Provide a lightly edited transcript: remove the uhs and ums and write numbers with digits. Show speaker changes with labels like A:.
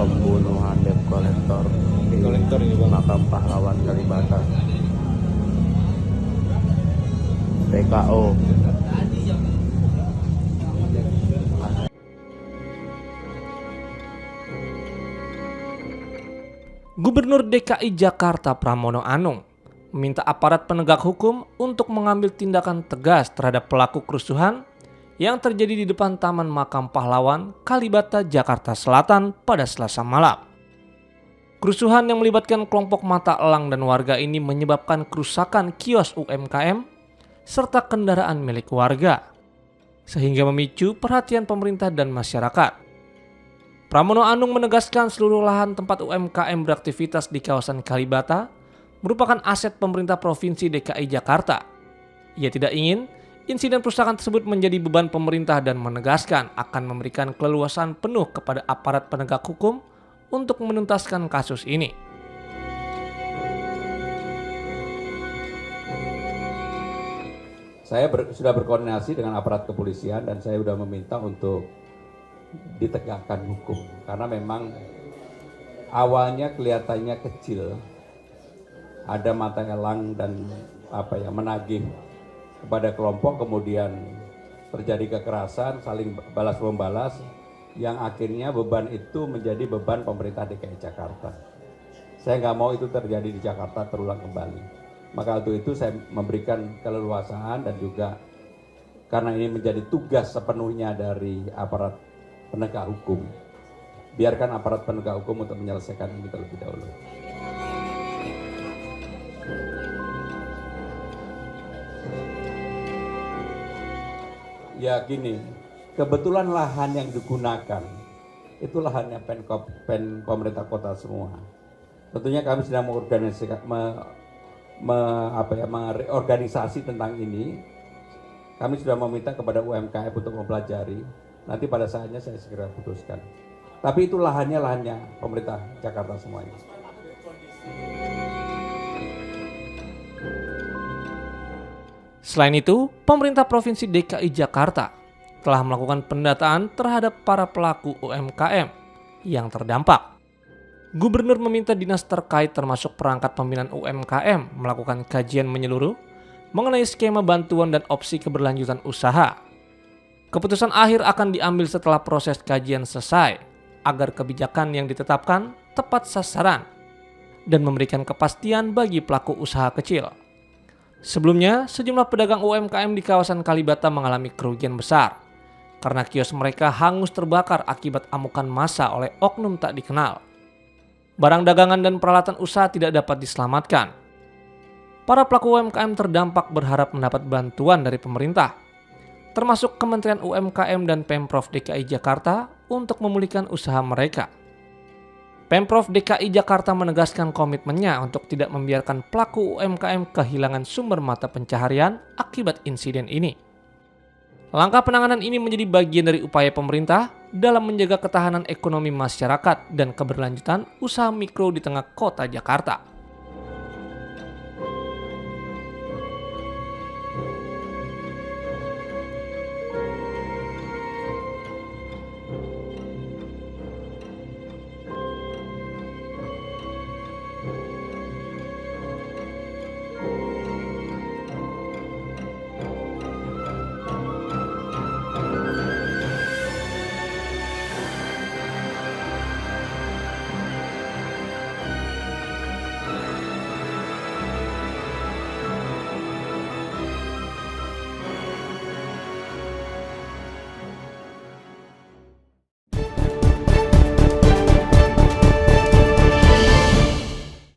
A: pembunuhan debt kolektor di
B: Kolektor ini bang.
A: makam pahlawan Kalibata. TKO.
C: Gubernur DKI Jakarta Pramono Anung meminta aparat penegak hukum untuk mengambil tindakan tegas terhadap pelaku kerusuhan yang terjadi di depan Taman Makam Pahlawan Kalibata, Jakarta Selatan pada Selasa malam. Kerusuhan yang melibatkan kelompok mata elang dan warga ini menyebabkan kerusakan kios UMKM serta kendaraan milik warga, sehingga memicu perhatian pemerintah dan masyarakat. Pramono Anung menegaskan seluruh lahan tempat UMKM beraktivitas di kawasan Kalibata merupakan aset pemerintah Provinsi DKI Jakarta. Ia tidak ingin insiden perusakan tersebut menjadi beban pemerintah dan menegaskan akan memberikan keleluasan penuh kepada aparat penegak hukum untuk menuntaskan kasus ini.
D: Saya sudah berkoordinasi dengan aparat kepolisian dan saya sudah meminta untuk ditegakkan hukum karena memang awalnya kelihatannya kecil, ada mata elang dan menagih kepada kelompok, kemudian terjadi kekerasan, saling balas membalas yang akhirnya beban itu menjadi beban pemerintah DKI Jakarta. Saya nggak mau itu terjadi di Jakarta terulang kembali. Maka untuk itu saya memberikan keleluasaan dan juga karena ini menjadi tugas sepenuhnya dari aparat penegak hukum. Biarkan aparat penegak hukum untuk menyelesaikan ini terlebih dahulu. Ya gini, kebetulan lahan yang digunakan itu lahannya pemerintah kota semua. Tentunya kami sedang mereorganisasi tentang ini. Kami sudah meminta kepada UMKM untuk mempelajari. Nanti pada saatnya saya segera putuskan. Tapi itu lahannya pemerintah Jakarta semuanya.
C: Selain itu, pemerintah Provinsi DKI Jakarta telah melakukan pendataan terhadap para pelaku UMKM yang terdampak. Gubernur meminta dinas terkait termasuk perangkat pembinaan UMKM melakukan kajian menyeluruh mengenai skema bantuan dan opsi keberlanjutan usaha. Keputusan akhir akan diambil setelah proses kajian selesai agar kebijakan yang ditetapkan tepat sasaran dan memberikan kepastian bagi pelaku usaha kecil. Sebelumnya, sejumlah pedagang UMKM di kawasan Kalibata mengalami kerugian besar karena kios mereka hangus terbakar akibat amukan massa oleh oknum tak dikenal. Barang dagangan dan peralatan usaha tidak dapat diselamatkan. Para pelaku UMKM terdampak berharap mendapat bantuan dari pemerintah, termasuk Kementerian UMKM dan Pemprov DKI Jakarta untuk memulihkan usaha mereka. Pemprov DKI Jakarta menegaskan komitmennya untuk tidak membiarkan pelaku UMKM kehilangan sumber mata pencaharian akibat insiden ini. Langkah penanganan ini menjadi bagian dari upaya pemerintah dalam menjaga ketahanan ekonomi masyarakat dan keberlanjutan usaha mikro di tengah kota Jakarta.